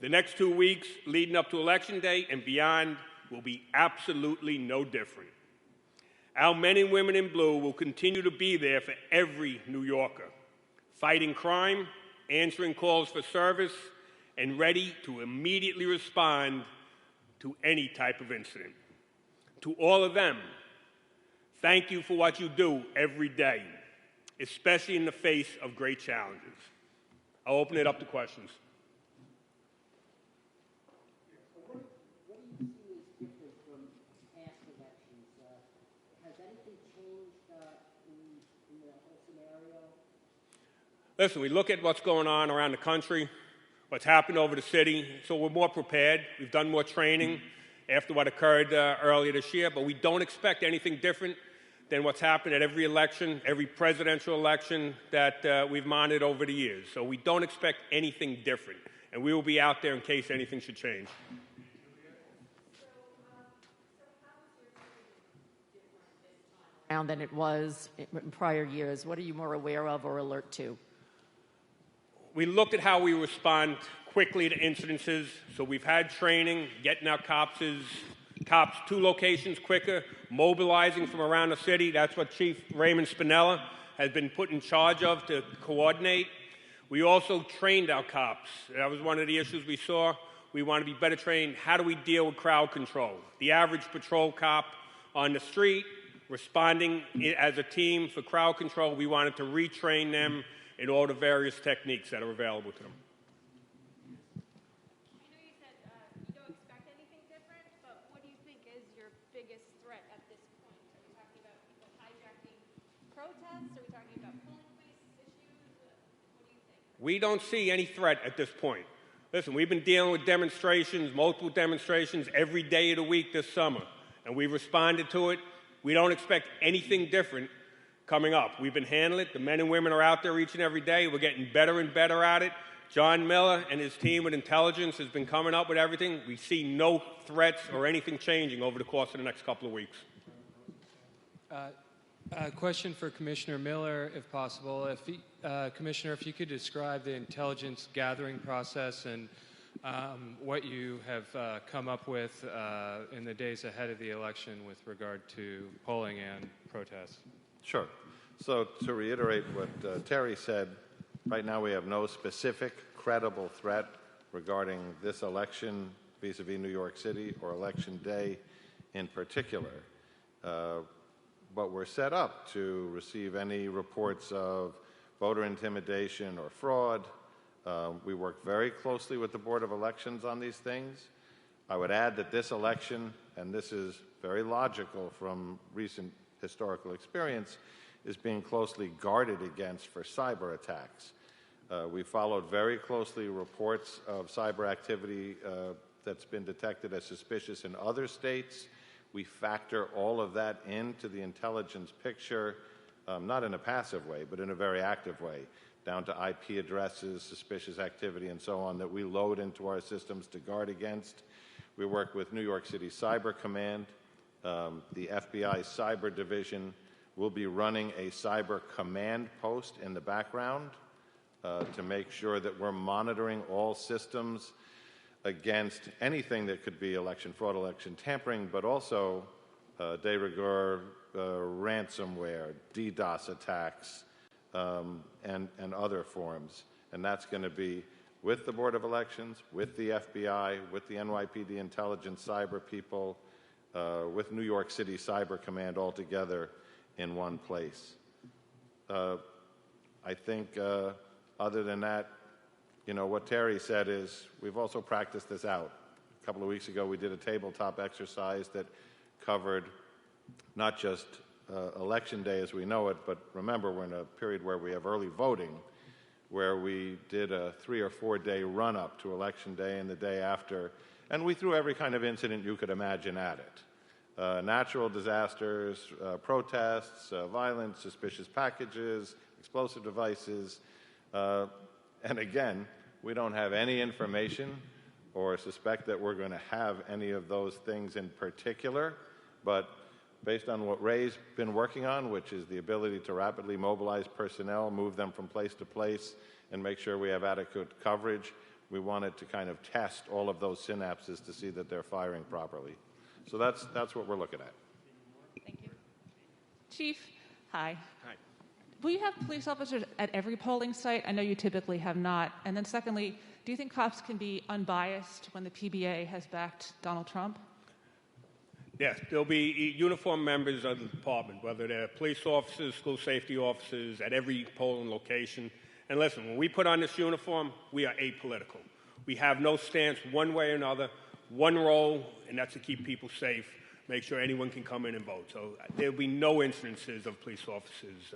The next 2 weeks leading up to Election Day and beyond will be absolutely no different. Our men and women in blue will continue to be there for every New Yorker, fighting crime, answering calls for service, and ready to immediately respond to any type of incident. To all of them, thank you for what you do every day, especially in the face of great challenges. I'll open it up to questions. What do you see as different from past elections? Has anything changed in the whole scenario? Listen, we look at what's going on around the country, what's happened over the city, so we're more prepared. We've done more training after what occurred earlier this year, but we don't expect anything different than what's happened at every election, every presidential election that we've monitored over the years. So we don't expect anything different, and we will be out there in case anything should change. Than it was in prior years? What are you more aware of or alert to? We looked at how we respond quickly to incidences, so we've had training, getting our cops to locations quicker, mobilizing from around the city. That's what Chief Raymond Spinella has been put in charge of to coordinate. We also trained our cops. That was one of the issues we saw. We want to be better trained. How do we deal with crowd control? The average patrol cop on the street responding as a team for crowd control, we wanted to retrain them in all the various techniques that are available to them. I know you said you don't expect anything different, but what do you think is your biggest threat at this point? Are we talking about people hijacking protests? Are we talking about polling place issues? What do you think? We don't see any threat at this point. Listen, we've been dealing with demonstrations, multiple demonstrations, every day of the week this summer, and we've responded to it. We don't expect anything different coming up. We've been handling it. The men and women are out there each and every day. We're getting better and better at it. John Miller and his team with intelligence has been coming up with everything. We see no threats or anything changing over the course of the next couple of weeks. A question for Commissioner Miller, if possible. Commissioner, if you could describe the intelligence gathering process and what you have come up with in the days ahead of the election with regard to polling and protests. Sure. So to reiterate what Terry said, right now we have no specific credible threat regarding this election vis-a-vis New York City or Election Day in particular. But we're set up to receive any reports of voter intimidation or fraud. We work very closely with the Board of Elections on these things. I would add that this election, and this is very logical from recent historical experience, is being closely guarded against for cyber attacks. We followed very closely reports of cyber activity that's been detected as suspicious in other states. We factor all of that into the intelligence picture, not in a passive way, but in a very active way, down to IP addresses, suspicious activity, and so on, that we load into our systems to guard against. We work with New York City Cyber Command. The FBI Cyber Division will be running a cyber command post in the background to make sure that we're monitoring all systems against anything that could be election fraud, election tampering, but also de rigueur ransomware, DDoS attacks, and other forms. And that's going to be with the Board of Elections, with the FBI, with the NYPD intelligence cyber people, with New York City Cyber Command all together in one place. I think other than that, you know, what Terry said is we've also practiced this out. A couple of weeks ago we did a tabletop exercise that covered not just Election Day as we know it, but remember we're in a period where we have early voting, where we did a 3 or 4 day run-up to Election Day and the day after, and we threw every kind of incident you could imagine at it. Natural disasters, protests, violence, suspicious packages, explosive devices, and again, we don't have any information or suspect that we're going to have any of those things in particular, but based on what Ray's been working on, which is the ability to rapidly mobilize personnel, move them from place to place, and make sure we have adequate coverage, we wanted to kind of test all of those synapses to see that they're firing properly. So that's what we're looking at. Thank you. Chief, hi. Hi. Will you have police officers at every polling site? I know you typically have not. And then secondly, do you think cops can be unbiased when the PBA has backed Donald Trump? Yes, there'll be uniformed members of the department, whether they're police officers, school safety officers, at every polling location. And listen, when we put on this uniform, we are apolitical. We have no stance one way or another, one role, and that's to keep people safe, make sure anyone can come in and vote. So there'll be no instances of police officers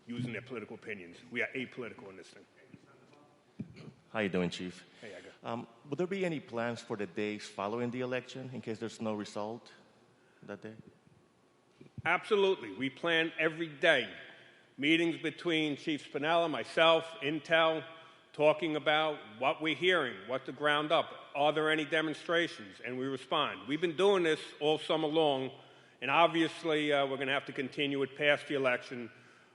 using their political opinions. We are apolitical in this thing. How you doing, Chief? Hey, Edgar. Would there be any plans for the days following the election in case there's no result that day? Absolutely. We plan every day. Meetings between Chief Spinella, myself, Intel, talking about what we're hearing, what's the ground up, are there any demonstrations, and we respond. We've been doing this all summer long, and obviously we're going to have to continue it past the election,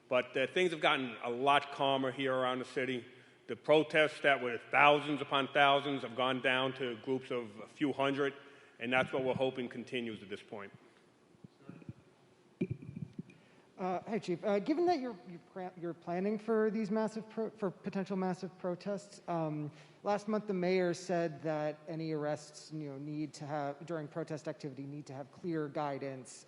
but things have gotten a lot calmer here around the city. The protests that were thousands upon thousands have gone down to groups of a few hundred, and that's what we're hoping continues at this point. Hey, Chief. Given that you're planning for these potential massive protests, last month the mayor said that any arrests, need to have during protest activity need to have clear guidance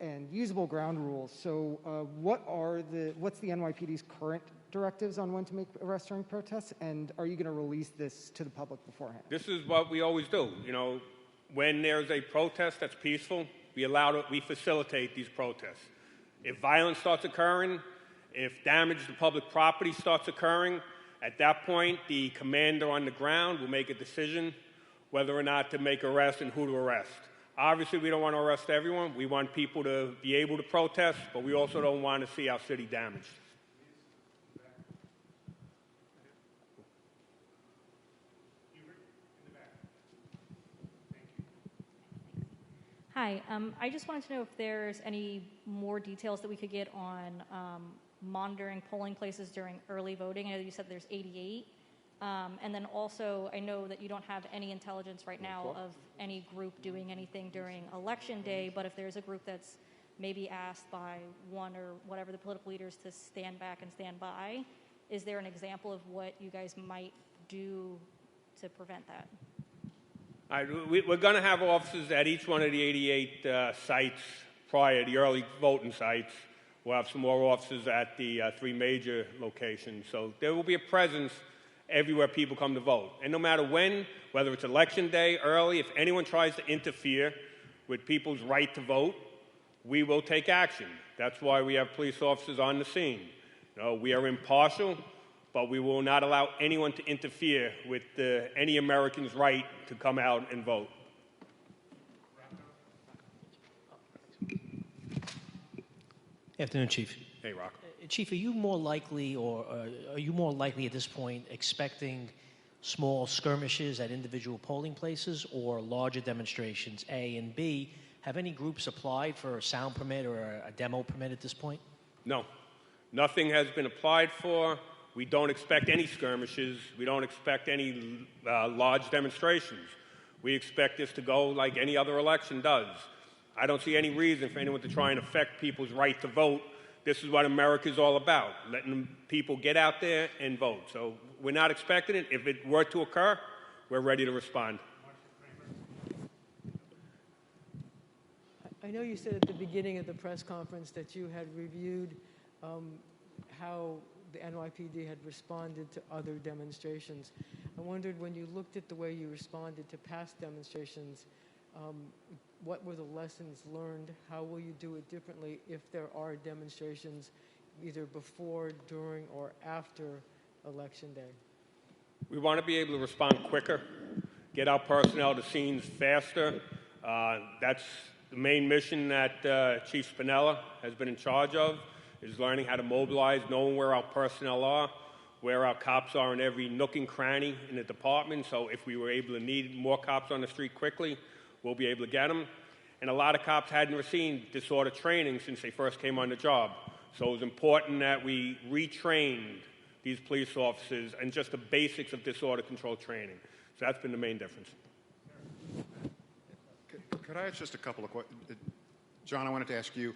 and usable ground rules. So, what's the NYPD's current directives on when to make arrests during protests, and are you going to release this to the public beforehand? This is what we always do. When there's a protest that's peaceful, we facilitate these protests. If violence starts occurring, if damage to public property starts occurring, at that point, the commander on the ground will make a decision whether or not to make arrests and who to arrest. Obviously, we don't want to arrest everyone. We want people to be able to protest, but we also don't want to see our city damaged. Hi, I just wanted to know if there's any more details that we could get on monitoring polling places during early voting. I know you said there's 88. And then also, I know that you don't have any intelligence right now of any group doing anything during election day, but if there's a group that's maybe asked by one or whatever the political leaders to stand back and stand by, is there an example of what you guys might do to prevent that? We're going to have officers at each one of the 88 sites prior, the early voting sites. We'll have some more officers at the 3 major locations. So there will be a presence everywhere people come to vote. And no matter when, whether it's election day, early, if anyone tries to interfere with people's right to vote, we will take action. That's why we have police officers on the scene. We are impartial, but we will not allow anyone to interfere with any American's right to come out and vote. Afternoon, Chief. Hey, Rock. Chief, are you more likely at this point expecting small skirmishes at individual polling places or larger demonstrations, A? And B, have any groups applied for a sound permit or a demo permit at this point? No. Nothing has been applied for. We don't expect any skirmishes. We don't expect any large demonstrations. We expect this to go like any other election does. I don't see any reason for anyone to try and affect people's right to vote. This is what America's all about, letting people get out there and vote. So we're not expecting it. If it were to occur, we're ready to respond. I know you said at the beginning of the press conference that you had reviewed how the NYPD had responded to other demonstrations. I wondered, when you looked at the way you responded to past demonstrations, what were the lessons learned? How will you do it differently if there are demonstrations either before, during, or after Election Day? We want to be able to respond quicker, get our personnel to scenes faster. That's the main mission that Chief Spinella has been in charge of, is learning how to mobilize, knowing where our personnel are, where our cops are in every nook and cranny in the department. So if we were able to need more cops on the street quickly, we'll be able to get them. And a lot of cops hadn't received this sort of training since they first came on the job. So it was important that we retrained these police officers and just the basics of disorder control training. So that's been the main difference. Could I ask just a couple of questions? John, I wanted to ask you,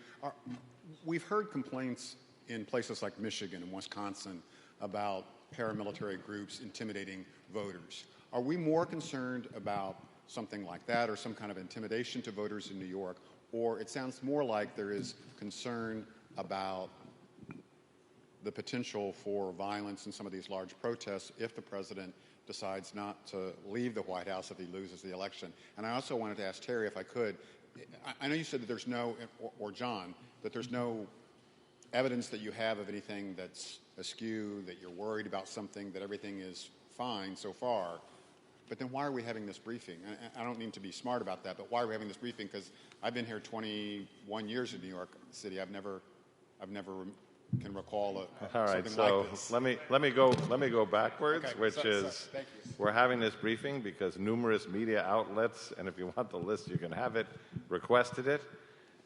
we've heard complaints in places like Michigan and Wisconsin about paramilitary groups intimidating voters. Are we more concerned about something like that or some kind of intimidation to voters in New York? Or it sounds more like there is concern about the potential for violence in some of these large protests if the president decides not to leave the White House if he loses the election. And I also wanted to ask Terry, if I could, I know you said that there's no, or John, that there's no evidence that you have of anything that's askew, that you're worried about something, that everything is fine so far. But then why are we having this briefing? I don't mean to be smart about that, but why are we having this briefing? Because I've been here 21 years in New York City. I've never can recall all right. something So like this. let me go backwards, Okay, which thank is you. we're having this briefing because numerous media outlets, and if you want the list, you can have it, requested it.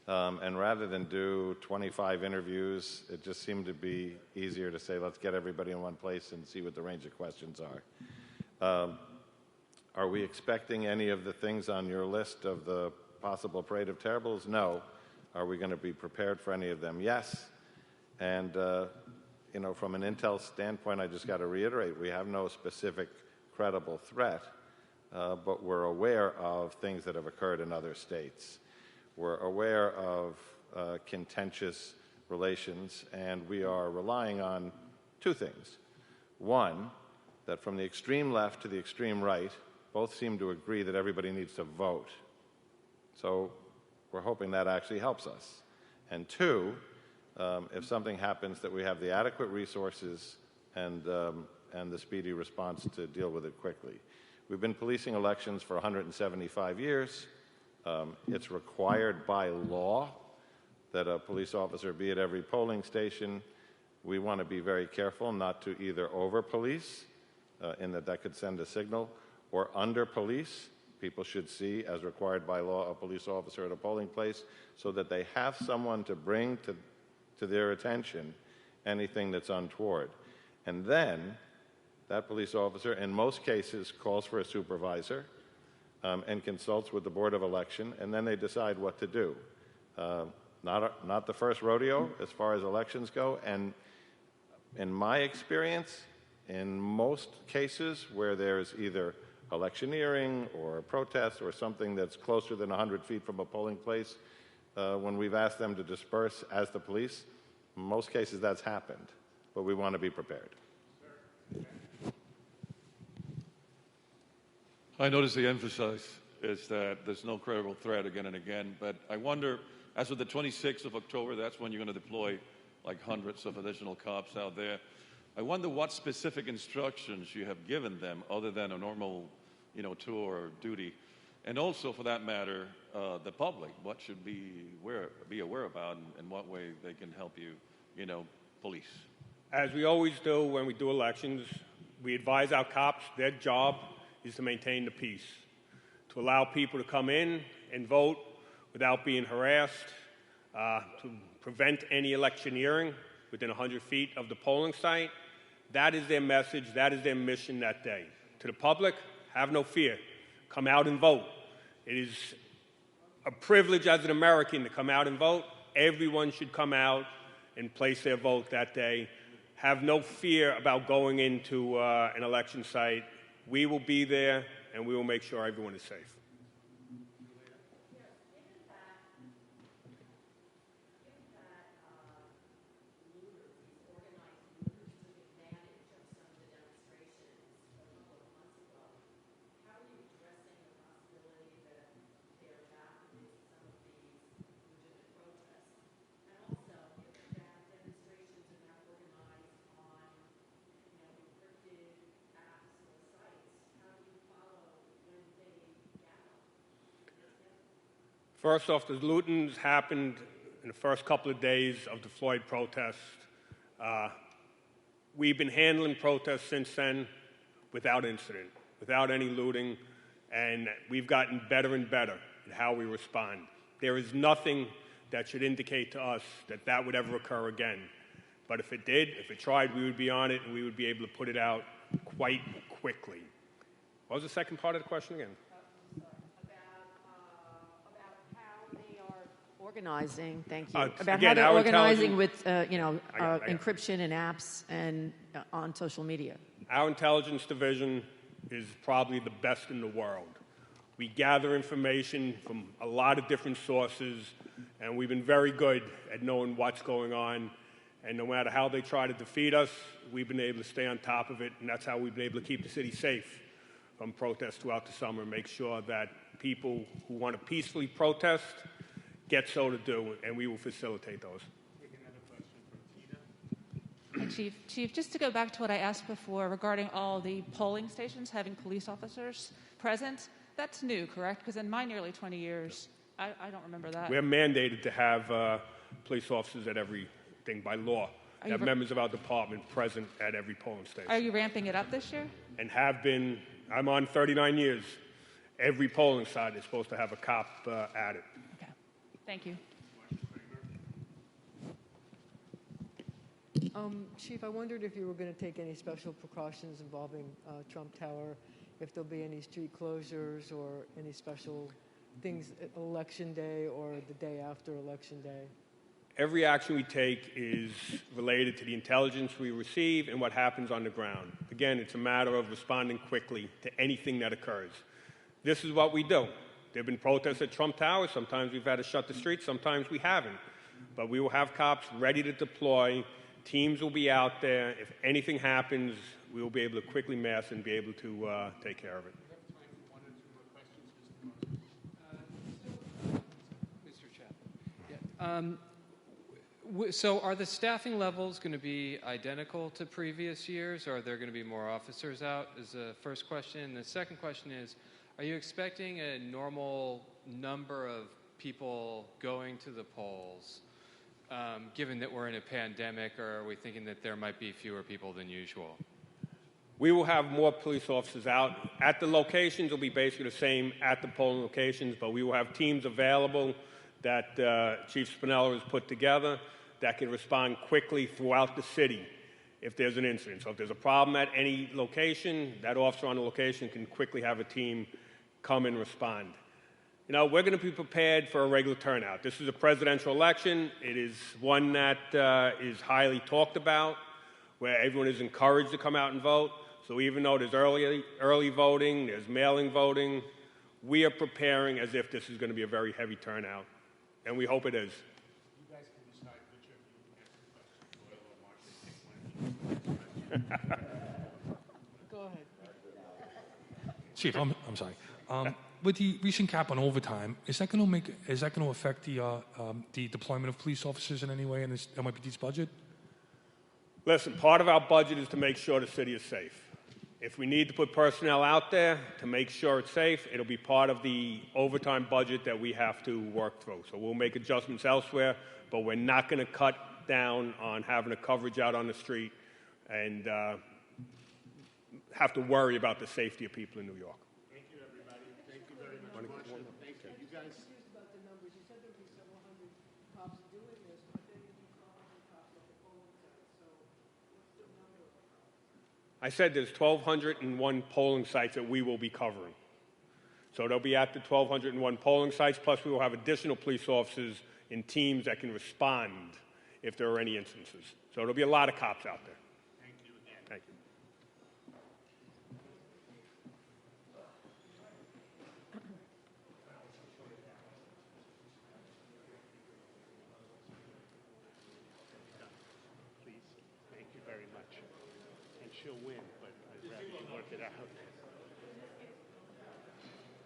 And rather than do 25 interviews, it just seemed to be easier to say, let's get everybody in one place and see what the range of questions are. Are we expecting any of the things on your list of the possible parade of terribles? No. Are we going to be prepared for any of them? Yes. And, from an intel standpoint, I just got to reiterate, we have no specific credible threat, but we're aware of things that have occurred in other states. We're aware of contentious relations, and we are relying on two things. One, that from the extreme left to the extreme right, both seem to agree that everybody needs to vote. So we're hoping that actually helps us. And two, if something happens, that we have the adequate resources and the speedy response to deal with it quickly. We've been policing elections for 175 years. It's required by law that a police officer be at every polling station. We want to be very careful not to either over-police, in that could send a signal, or under-police. People should see, as required by law, a police officer at a polling place so that they have someone to bring to their attention anything that's untoward. And then that police officer, in most cases, calls for a supervisor and consults with the Board of Election, and then they decide what to do. Not the first rodeo as far as elections go, and in my experience, in most cases where there's either electioneering or a protest or something that's closer than 100 feet from a polling place, when we've asked them to disperse as the police, in most cases that's happened, but we want to be prepared. I notice the emphasis is that there's no credible threat again and again, but I wonder, as of the 26th of October, that's when you're going to deploy like hundreds of additional cops out there. I wonder what specific instructions you have given them other than a normal, tour or duty. And also, for that matter, the public, what should be aware about and what way they can help you, police. As we always do when we do elections, we advise our cops their job is to maintain the peace, to allow people to come in and vote without being harassed, to prevent any electioneering within 100 feet of the polling site. That is their message. That is their mission that day. To the public, have no fear. Come out and vote. It is a privilege as an American to come out and vote. Everyone should come out and place their vote that day. Have no fear about going into an election site. We will be there, and we will make sure everyone is safe. First off, the lootings happened in the first couple of days of the Floyd protest. We've been handling protests since then without incident, without any looting, and we've gotten better and better at how we respond. There is nothing that should indicate to us that that would ever occur again. But if it tried, we would be on it and we would be able to put it out quite quickly. What was the second part of the question again? About how they are organizing, thank you, About about again, how they're our organizing intelligence- with, I got it. encryption and apps and on social media. Our intelligence division is probably the best in the world. We gather information from a lot of different sources, and we've been very good at knowing what's going on. And no matter how they try to defeat us, we've been able to stay on top of it, and that's how we've been able to keep the city safe from protests throughout the summer, make sure that people who want to peacefully protest get so to do, and we will facilitate those. Hi, Chief, just to go back to what I asked before regarding all the polling stations having police officers present, that's new, correct? Because in my nearly 20 years, I don't remember that. We're mandated to have police officers at everything by law. Are Have you- members of our department present at every polling station. Are you ramping it up this year? And have been, I'm on 39 years. Every polling site is supposed to have a cop at it. Okay, thank you. Chief, I wondered if you were going to take any special precautions involving Trump Tower, if there'll be any street closures or any special things at Election Day or the day after Election Day. Every action we take is related to the intelligence we receive and what happens on the ground. Again, it's a matter of responding quickly to anything that occurs. This is what we do. There have been protests at Trump Tower. Sometimes we've had to shut the streets. Sometimes we haven't. But we will have cops ready to deploy. Teams will be out there. If anything happens, we will be able to quickly mass and be able to take care of it. Mr. Chapman. So are the staffing levels going to be identical to previous years, or are there going to be more officers out, is the first question. And the second question is, are you expecting a normal number of people going to the polls, given that we're in a pandemic, or are we thinking that there might be fewer people than usual? We will have more police officers out. At the locations, will be basically the same at the polling locations, but we will have teams available that Chief Spinella has put together that can respond quickly throughout the city if there's an incident. So if there's a problem at any location, that officer on the location can quickly have a team come and respond. You know, we're going to be prepared for a regular turnout. This is a presidential election. It is one that is highly talked about, where everyone is encouraged to come out and vote. So even though there's early voting, there's mail-in voting, we are preparing as if this is going to be a very heavy turnout, and we hope it is. You guys can decide which of you answer the question, Doyle or Mark. Go ahead. Chief, I'm sorry. With the recent cap on overtime, is that going to affect the deployment of police officers in any way in this NYPD's budget? Listen, part of our budget is to make sure the city is safe. If we need to put personnel out there to make sure it's safe, it'll be part of the overtime budget that we have to work through. So we'll make adjustments elsewhere, but we're not going to cut down on having a coverage out on the street and have to worry about the safety of people in New York. Thank you, everybody. Thank you very much. Thank you. You guys. Confused about the numbers. You said there'd be several hundred cops doing this, but then you need 1,200 cops at the polling sites. So what's the number of cops? I said there's 1,201 polling sites that we will be covering. So they'll be at the 1,201 polling sites, plus we will have additional police officers in teams that can respond if there are any instances. So there'll be a lot of cops out there. Thank you again. Thank you. Please. Thank you very much. And she'll win, but I'd rather you work it out.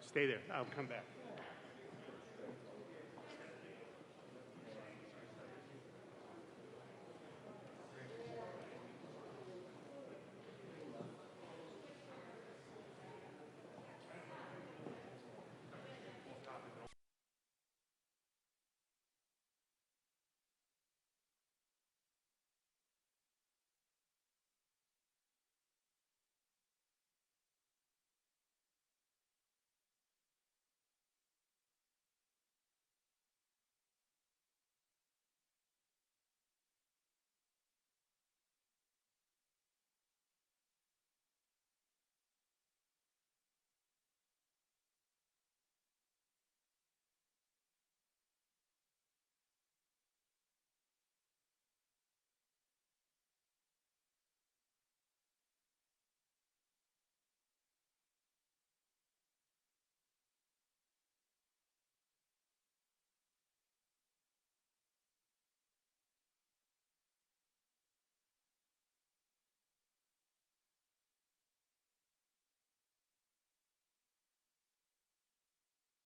Stay there. I'll come back.